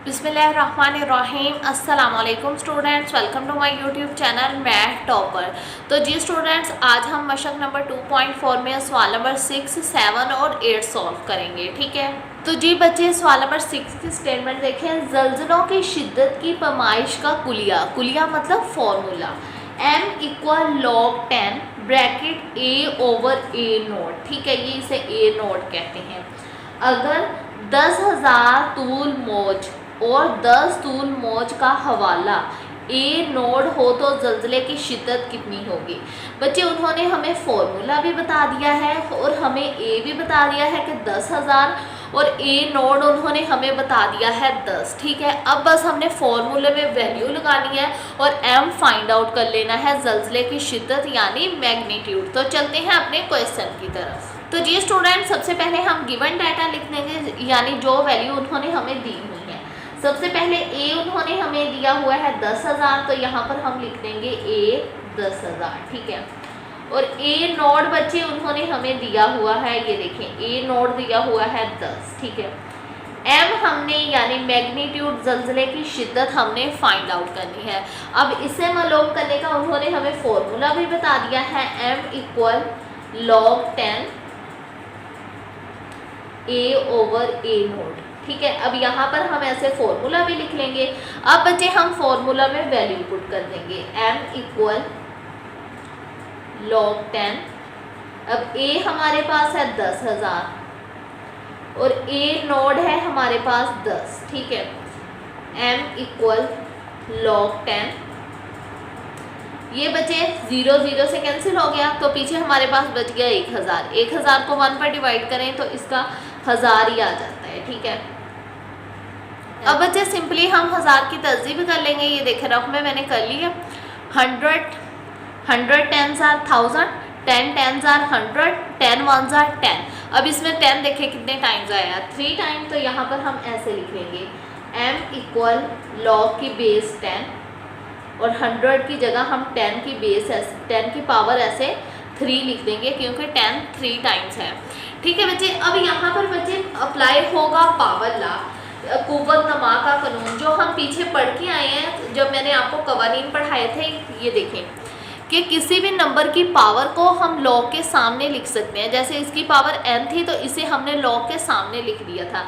बिस्मिल्लाहिर्रहमानिर्रहीम। अस्सलाम वालेकुम students, welcome to my YouTube channel math topper. तो जी स्टूडेंट्स, आज हम मशक नंबर 2.4 में सवाल नंबर 6, 7 और 8 सॉल्व करेंगे। ठीक है, तो जी बच्चे सवाल नंबर 6 की स्टेटमेंट देखें। जल्जलों की शिद्दत की पैमाइश का कुलिया मतलब formula m equal log 10 bracket a over a note. ठीक है, ये इसे a नोट कहते हैं। अगर 10,000 तूल मौज और 10 तूल मौज का हवाला ए नोड हो तो जल्जले की शिद्दत कितनी होगी। बच्चे उन्होंने हमें फॉर्मूला भी बता दिया है और हमें ए भी बता दिया है कि 10,000 और ए नोड उन्होंने हमें बता दिया है 10। ठीक है, अब बस हमने फॉर्मूले में वैल्यू लगानी है और एम फाइंड आउट कर लेना है जल्जले की शिद्दत यानी मैग्नीट्यूड। तो चलते हैं अपने क्वेश्चन की तरफ। तो जी स्टूडेंट, सबसे पहले हम गिवन डाटा लिख देंगे यानी जो वैल्यू उन्होंने हमें दी हुई है। सबसे पहले ए उन्होंने हमें दिया हुआ है 10,000, तो यहाँ पर हम लिख देंगे ए 10,000। ठीक है, और ए नोड बच्चे उन्होंने हमें दिया हुआ है, ये देखें ए नोड दिया हुआ है 10। ठीक है, एम हमने यानी मैग्नीट्यूड जल्जले की शिद्दत हमने फाइंड आउट करनी है। अब इसे मालूम करने का उन्होंने हमें फॉर्मूला भी बता दिया है, एम इक्वल log 10 ए ओवर ए नोड। ठीक है, अब यहाँ पर हम ऐसे फॉर्मूला भी लिख लेंगे। अब बच्चे हम फॉर्मूला में वैल्यू पुट कर देंगे, m इक्वल log 10। अब a हमारे पास है 10,000 और a नोड है हमारे पास 10। ठीक है, m इक्वल log 10। ये बचे 0 0 से कैंसिल हो गया, तो पीछे हमारे पास बच गया 1,000। 1,000 को 1 पर डिवाइड करें तो इसका 1000 ही आ जाता है। ठीक है, अब बच्चे सिंपली हम 1000 की तहज़ीब कर लेंगे। ये देखें रफ में मैंने कर लिया। 100 tens are 1000, 10 tens are 100, 10 ones are 10। अब इसमें 10 देखें कितने टाइम्स आया, 3 टाइम। तो यहाँ पर हम ऐसे लिख लेंगे, m इक्वल log की बेस 10 और 100 की जगह हम 10 की बेस 10 की पावर ऐसे 3 लिख देंगे क्योंकि 10 3 टाइम्स है। ठीक है बच्चे, अब यहाँ पर बच्चे अप्लाई होगा पावर ला, कुव्वत नमा का कानून, जो हम पीछे पढ़ के आए हैं जब मैंने आपको कवानीन पढ़ाए थे। ये देखें कि किसी भी नंबर की पावर को हम log के सामने लिख सकते हैं। जैसे इसकी पावर n थी तो इसे हमने log के सामने लिख दिया था।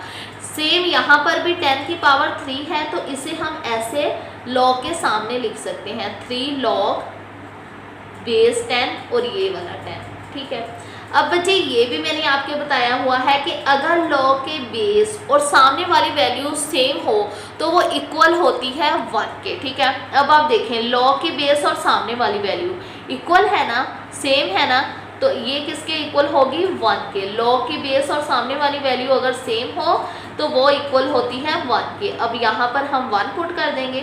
सेम यहाँ पर भी 10 की पावर 3 है तो इसे हम ऐसे log के सामने लिख सकते हैं, 3 log बेस 10 और ये वाला 10। ठीक है, अब बच्चे ये भी मैंने आपके बताया हुआ है कि अगर log के बेस और सामने वाली वैल्यू सेम हो तो वो इक्वल होती है 1 के। ठीक है, अब आप देखें log के बेस और सामने वाली वैल्यू इक्वल है ना, सेम है ना, तो ये किसके इक्वल होगी, 1 के। log की बेस और सामने वाली वैल्यू अगर सेम हो तो वो इक्वल होती है 1 के। अब यहाँ पर हम 1 पुट कर देंगे,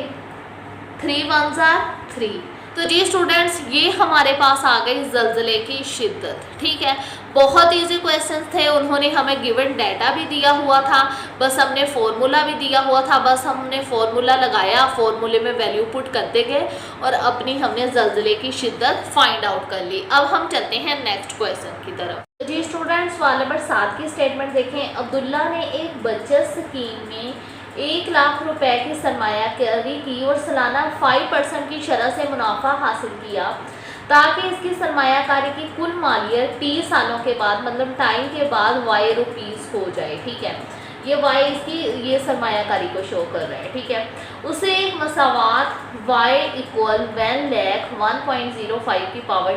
3 वंस आर 3। तो जी स्टूडेंट्स, ये हमारे पास आ गई जल्जले की शिद्दत। ठीक है, बहुत इजी क्वेश्चंस थे। उन्होंने हमें गिवन डाटा भी दिया हुआ था, बस हमने फॉर्मूला भी दिया हुआ था, बस हमने फॉर्मूला लगाया, फॉर्मूले में वैल्यू पुट करते गए और अपनी हमने जल्जले की शिद्दत फाइंड आउट कर ली। अब हम चलते हैं नेक्स्ट क्वेश्चन की तरफ। जी स्टूडेंट्स, सवाल नंबर 7 की स्टेटमेंट देखें। अब्दुल्ला ने एक बचत स्कीम में 1 लाख रुपए की सरमायाकारी की और सालाना 5% की शरह से मुनाफा हासिल किया ताकि इसकी सरमायाकारी की कुल मालियत 30 सालों के बाद मतलब टाइम के बाद y रुपीस हो जाए। ठीक है, ये y इसकी ये सरमायाकारी को शो कर रहा है। ठीक है, उसे एक मसावात y इक्वल 1 लाख 1.05 की पावर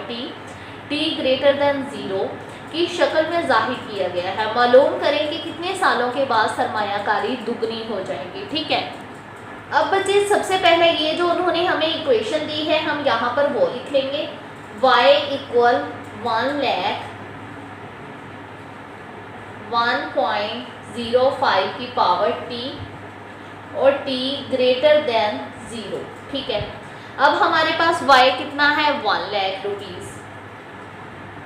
t ग्रेटर देन 0 की शक्ल में जाहिर किया गया है। मालूम करें कि कितने सालों के बाद सरमायाकारी दुगनी हो जाएगी। ठीक है, अब बच्चे सबसे पहले ये जो उन्होंने हमें इक्वेशन दी है हम यहाँ पर वो लिख लेंगे, y इक्वल 1 लाख 1.05 की पावर t और t ग्रेटर देन 0। ठीक है, अब हमारे पास y कितना है, 1 लाख रुपीस।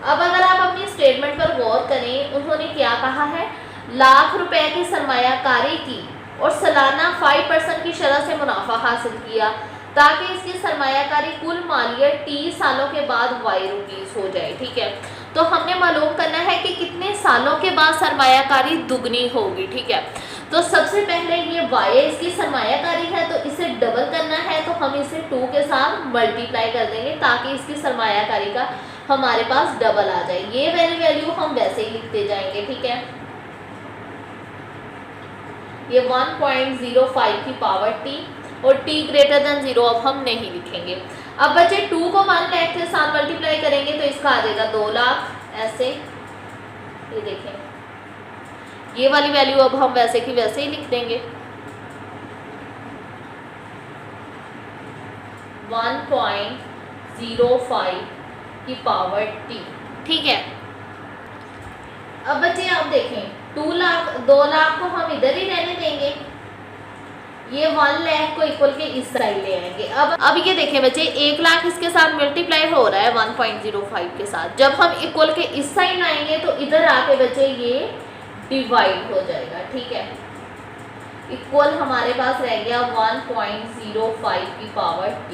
अब अगर आप अपनी स्टेटमेंट पर गौर करें, उन्होंने क्या कहा है, लाख रुपए की सरमायाकारी की और सालाना 5% की शरह से मुनाफा हासिल किया ताकि इसकी सरमायाकारी कुल मालियत 30 सालों के बाद y रुपीस हो जाए। ठीक है, तो हमने मालूम करना है कि कितने सालों के बाद सरमायाकारी दुगनी होगी। ठीक है, तो सबसे पहले ये y इसकी सरमायाकारी है तो इसे डबल करना है, तो हम इसे 2 के साथ मल्टीप्लाई कर देंगे ताकि इसकी सरमायाकारी का हमारे पास डबल आ जाए। ये वाली वैल्यू हम वैसे ही लिखते जाएंगे, ठीक है। ये 1.05 की पावर t और t ग्रेटर देन 0 अब हम नहीं लिखेंगे। अब बच्चे 2 को 1 लाख के साथ मल्टीप्लाई करेंगे तो इसका आ जाएगा 2 लाख, ऐसे। ये देखें, ये वाली वैल्यू अब हम वैसे की वैसे ही लिख देंगे। 1.05 की पावर t, ठीक है। अब बच्चे आप देखें 2 लाख को हम इधर ही रहने देंगे, ये 1 लाख को इक्वल के इस साइड ले आएंगे। अब ये देखें बच्चे 1 लाख इसके साथ मल्टीप्लाई हो रहा है 1.05 के साथ। जब हम इक्वल के इस साइड आएंगे तो इधर आके बच्चे ये डिवाइड हो जाएगा, ठीक है। इक्वल हमारे पास रह गया 1.05 की पावर t।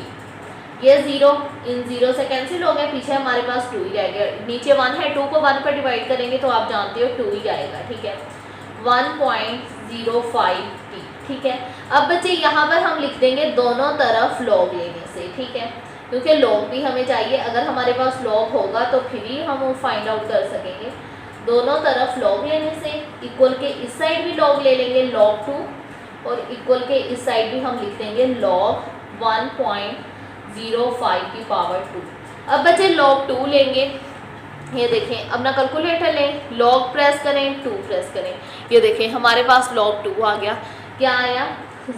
ये 0 इन 0 से कैंसिल हो गया, पीछे हमारे पास 2 ही रह गया। नीचे 1 है, 2 को 1 पर डिवाइड करेंगे तो आप जानते हो 2 ही आएगा, ठीक है। 1.05 t, ठीक है। अब बच्चे यहाँ पर हम लिख देंगे दोनों तरफ लॉग लेने से, ठीक है, क्योंकि लॉग भी हमें चाहिए। अगर हमारे पास लॉग होगा तो फिर ही हम वो फाइंड आउट कर सकेंगे। दोनों तरफ लॉग लेने से इक्वल के इस साइड भी लॉग ले लेंगे log 2, और इक्वल के इस साइड भी हम लिख देंगे log 1.05 की पावर 2। अब बच्चे log 2 लेंगे, ये देखें, अपना कैलकुलेटर लें, log प्रेस करें, 2 प्रेस करें, ये देखें हमारे पास log 2 आ गया। क्या आया?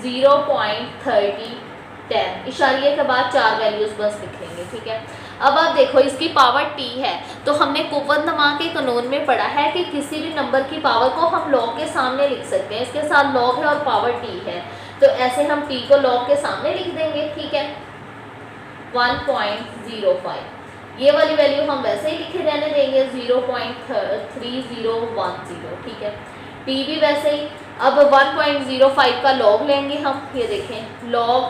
0.3010, इशारिये के बाद 4 वैल्यूज बस लिखेंगे, ठीक है। अब आप देखो इसकी पावर t है, तो हमने कुव्वतनमा के कानून में पढ़ा है कि किसी भी नंबर की पावर को हम log के सामने लिख सकते हैं। इसके साथ log है और पावर t है, तो ऐसे हम t को log के सामने लिख देंगे, ठीक है। 1.05, ये वाली वैल्यू हम वैसे ही लिखे रहने देंगे 0.3010, ठीक है। t भी वैसे ही। अब 1.05 का log लेंगे हम, ये देखें log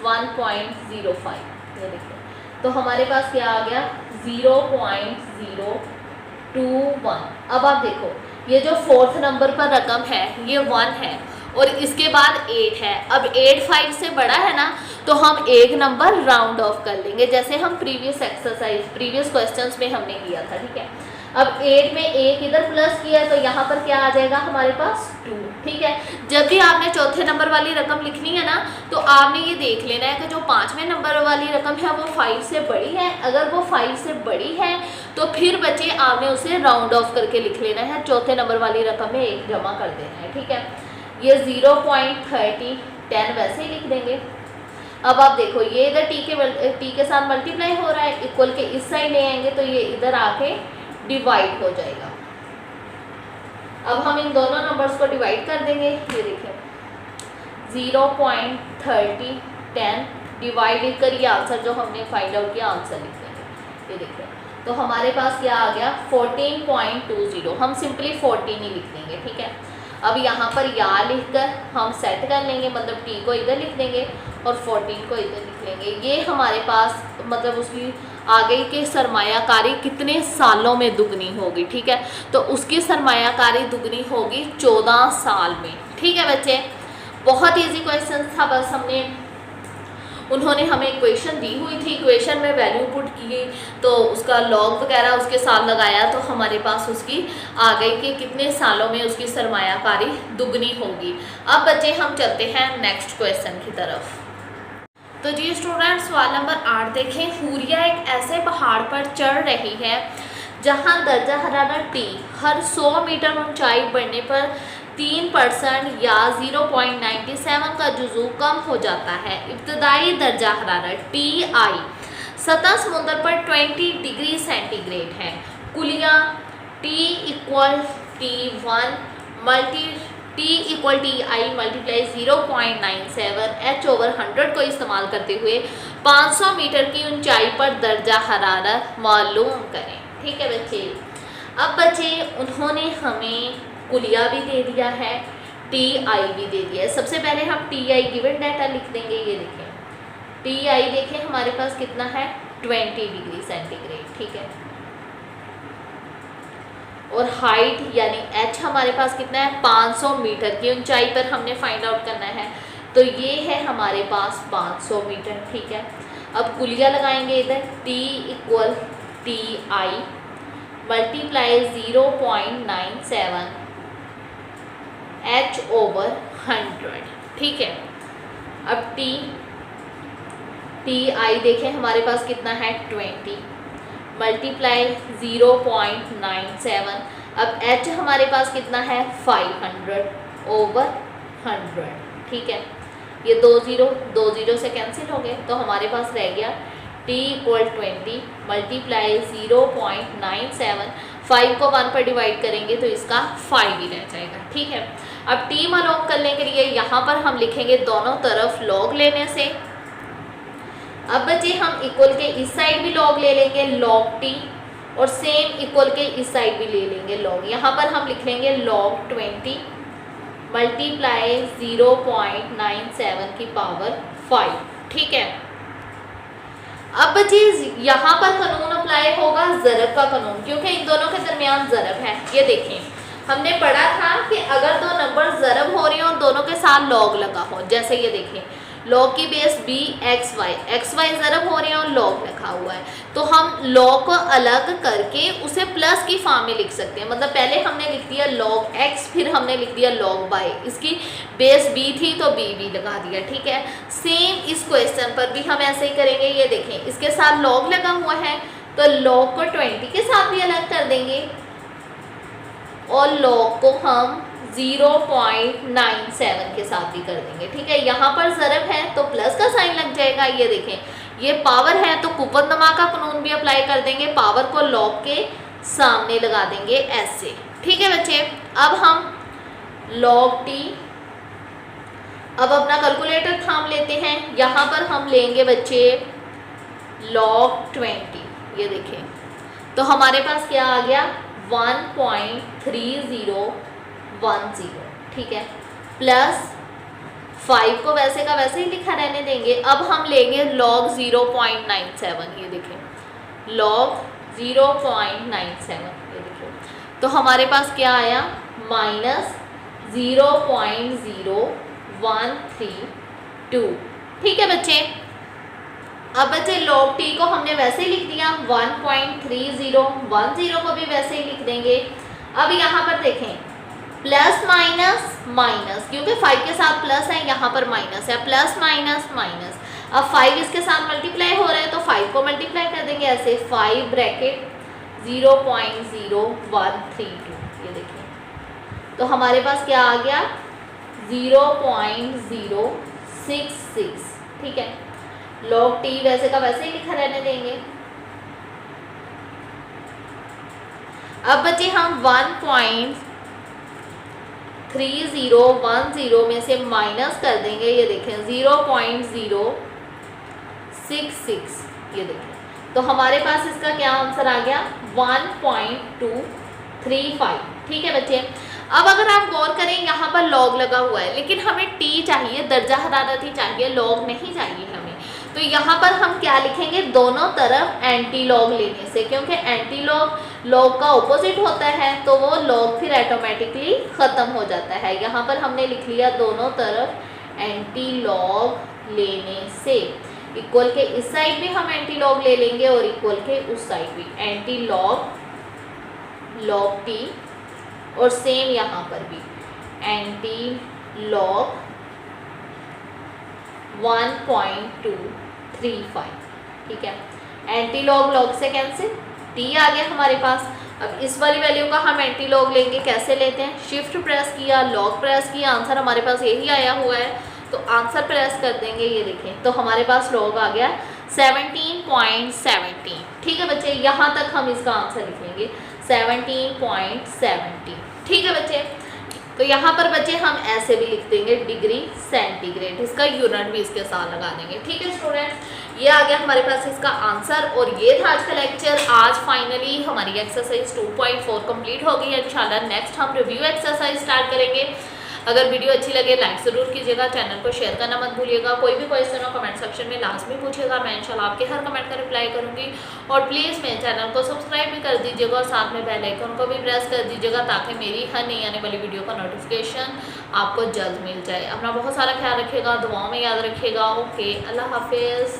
1.05, ये देखें, तो हमारे पास क्या आ गया 0.021। अब आप देखो ये जो 4th नंबर पर रकम है ये 1 है और इसके बाद 8 है। अब 8 5 से बड़ा है ना, तो हम एक नंबर राउंड ऑफ कर लेंगे, जैसे हम प्रीवियस क्वेश्चंस में हमने किया था, ठीक है। अब 8 में 1 इधर प्लस किया तो यहाँ पर क्या आ जाएगा हमारे पास 2, ठीक है। जब भी आपने चौथे नंबर वाली रकम लिखनी है ना, तो आपने ये देख लेना है कि जो 5वें नंबर वाली रकम है वो 5 से बड़ी है। अगर वो 5 से बड़ी है तो फिर बच्चे आपने उसे राउंड ऑफ करके लिख लेना है, चौथे नंबर वाली रकम में 1 जमा कर देना है, ठीक है। ये 0.3010 वैसे ही लिख देंगे। अब आप देखो ये इधर t के साथ मल्टीप्लाई हो रहा है, इक्वल के इस साइड ले आएंगे तो ये इधर आके डिवाइड हो जाएगा। अब हम इन दोनों नंबर्स को डिवाइड कर देंगे, ये देखिए 0.3010 डिवाइड कर, ये आंसर जो हमने फाइंड आउट किया आंसर लिख देंगे, ये देखिए। तो हमारे पास क्या आ गया 14.20, हम सिंपली 14 ही लिख देंगे, ठीक है। अब यहाँ पर या लिखकर हम सेट कर लेंगे, मतलब t को इधर लिख देंगे और 14 को इधर लिख लेंगे। ये हमारे पास मतलब उसकी आगे की सरमायाकारी कितने सालों में दुगनी होगी, ठीक है। तो उसकी सरमायाकारी दुगनी होगी 14 साल में, ठीक है बच्चे। बहुत इजी क्वेश्चन था, बस उन्होंने हमें इक्वेशन दी हुई थी, इक्वेशन में वैल्यू पुट की तो उसका लॉग वगैरह उसके साथ लगाया तो हमारे पास उसकी आ गई कि कितने सालों में उसकी सरमायाकारी दुगनी होगी। अब बच्चे हम चलते हैं नेक्स्ट क्वेश्चन की तरफ। तो जी स्टूडेंट सवाल नंबर 8 देखें। हुरिया एक ऐसे पहाड़ पर चढ़ रही है जहां दर्जा हरारत T हर 100 मीटर ऊंचाई बढ़ने पर 3% या 0.97 का जुज़ू कम हो जाता है। इब्तदाई दर्जा हरारत TI सतह समुद्र पर 20 डिग्री सेंटीग्रेड है। कुलियाँ T = T1 T=TI multiply 0.97 H/100 को इस्तेमाल करते हुए 500 मीटर की ऊंचाई पर दर्जा हरारत मालूम करें, ठीक है बच्चे। अब बच्चे उन्होंने हमें कुलिया भी दे दिया है, TI भी दे दिया है। सबसे पहले हम TI गिवन डाटा लिख देंगे, ये देखें TI देखें हमारे पास कितना है 20 डिग्री सेंटीग्रेड, ठीक है। और हाइट यानी h हमारे पास कितना है 500 मीटर की ऊंचाई पर हमने फाइंड आउट करना है। तो ये है हमारे पास 500 मीटर। ठीक है, अब कुलिया लगाएंगे इधर, t equal T I multiply 0.97 h over 100। ठीक है, अब टी आई देखें हमारे पास कितना है 20 मल्टीप्लाई 0.97। अब h हमारे पास कितना है 500 ओवर 100। ठीक है, ये दो जीरो से कैंसिल हो गए, तो हमारे पास रह गया t इक्वल 20 मल्टीप्लाई 0.97। 5 को 1 पर डिवाइड करेंगे तो इसका 5 ही रह जाएगा। ठीक है, अब t मालूम करने के लिए यहाँ पर हम लिखेंगे दोनों तरफ log लेने से। अब बच्चे हम इक्वल के इस साइड भी log ले लेंगे log t, और सेम इक्वल के इस साइड भी ले लेंगे log। यहाँ पर हम लिख लेंगे log 20 मल्टीप्लाई 0.97 की पावर 5। ठीक है, अब बच्चे यहाँ पर कानून अप्लाई होगा ज़रब का कानून, क्योंकि इन दोनों के दरमियान ज़रब है। ये देखें, हमने पढ़ा था कि अगर दो नंबर ज़रब हो रहे हो दोनों के साथ लॉग लगा हो, जैसे ये देखें लॉग की बेस b एक्स वाई ज़रब हो रहे हो लॉग लिखा हुआ है, तो हम लॉग को अलग करके उसे प्लस की फॉर्म में लिख सकते हैं। मतलब पहले हमने लिख दिया log x, फिर हमने लिख दिया log y, इसकी बेस b थी तो b लगा दिया। ठीक है, सेम इस क्वेश्चन पर भी हम ऐसे ही करेंगे। ये देखें इसके साथ log लगा हुआ है तो log को 20 के साथ भी अलग कर देंगे और log को हम 0.97 के साथ भी कर देंगे। ठीक है, यहाँ पर ज़रब है तो प्लस का साइन लग जाएगा। ये देखें ये पावर है तो कुव्वत-नमा का कानून भी अप्लाई कर देंगे, पावर को log के सामने लगा देंगे ऐसे। ठीक है बच्चे, अब हम log t, अब अपना कैलकुलेटर थाम लेते हैं। यहाँ पर हम लेंगे बच्चे log 20। ये देखें तो हमारे पास क्या आ गया 1.3010। ठीक है, प्लस 5 को वैसे का वैसे ही लिखा रहने देंगे। अब हम लेंगे log 0.97। ये देखें log 0.97। ये देखें तो हमारे पास क्या आया -0.0132। ठीक है बच्चे, अब बच्चे log t को हमने वैसे ही लिख दिया, 1.3010 को भी वैसे ही लिख देंगे। अब यहाँ पर देखें प्लस माइनस माइनस, क्योंकि 5 के साथ प्लस है यहाँ पर माइनस है, प्लस माइनस माइनस। अब 5 इसके साथ मल्टीप्लाई हो रहा है तो 5 को मल्टीप्लाई कर देंगे ऐसे, 5 ब्रैकेट 0.0132। ये देखिए तो हमारे पास क्या आ गया 0.066। ठीक है, log t वैसे का वैसे ही लिखा रहने देंगे। अब बच्चे हम 1.3010 में से माइनस कर देंगे। ये देखें 0.066। ये देखें तो हमारे पास इसका क्या आंसर आ गया 1.235। ठीक है बच्चे, अब अगर आप गौर करें यहाँ पर log लगा हुआ है लेकिन हमें t चाहिए, दर्जा हरारत ही चाहिए, log नहीं चाहिए हमें। तो यहाँ पर हम क्या लिखेंगे दोनों तरफ एंटी लॉग लेने से, क्योंकि एंटी लॉग का ऑपोजिट होता है तो वो log फिर ऑटोमेटिकली ख़त्म हो जाता है। यहाँ पर हमने लिख लिया दोनों तरफ एंटी लॉग लेने से। इक्वल के इस साइड भी हम एंटी लॉग ले लेंगे और इक्वल के उस साइड भी एंटी लॉग t, और सेम यहाँ पर भी एंटी लॉग 1.235। ठीक है, एंटी लॉग से कैंसिल, t आ गया हमारे पास। अब इस वाली वैल्यू का हम एंटी लॉग लेंगे, कैसे लेते हैं, शिफ्ट प्रेस किया, लॉग प्रेस किया, आंसर हमारे पास यही आया हुआ है तो आंसर प्रेस कर देंगे। ये देखें तो हमारे पास लॉग आ गया 17.17। ठीक है बच्चे, यहाँ तक हम इसका आंसर लिखेंगे 17.70। ठीक है बच्चे, तो यहाँ पर बच्चे हम ऐसे भी लिख देंगे डिग्री सेंटीग्रेड, इसका यूनिट भी इसके साथ लगा देंगे। ठीक है स्टूडेंट्स, ये आ गया हमारे पास इसका आंसर और ये था आज का लेक्चर। आज फाइनली हमारी एक्सरसाइज 2.4 कंप्लीट हो गई है। इंशाल्लाह नेक्स्ट हम रिव्यू एक्सरसाइज स्टार्ट करेंगे। अगर वीडियो अच्छी लगे लाइक ज़रूर कीजिएगा, चैनल को शेयर करना मत भूलिएगा। कोई भी क्वेश्चन हो कमेंट सेक्शन में लास्ट में पूछिएगा, मैं इंशाल्लाह आपके हर कमेंट का रिप्लाई करूँगी। और प्लीज़ मेरे चैनल को सब्सक्राइब भी कर दीजिएगा और साथ में बेल आइकन को भी प्रेस कर दीजिएगा ताकि मेरी हर नई आने वाली वीडियो का नोटिफिकेशन आपको जल्द मिल जाए। अपना बहुत सारा ख्याल रखिएगा, दुआओं में याद रखिएगा। ओके, अल्लाह हाफिज़।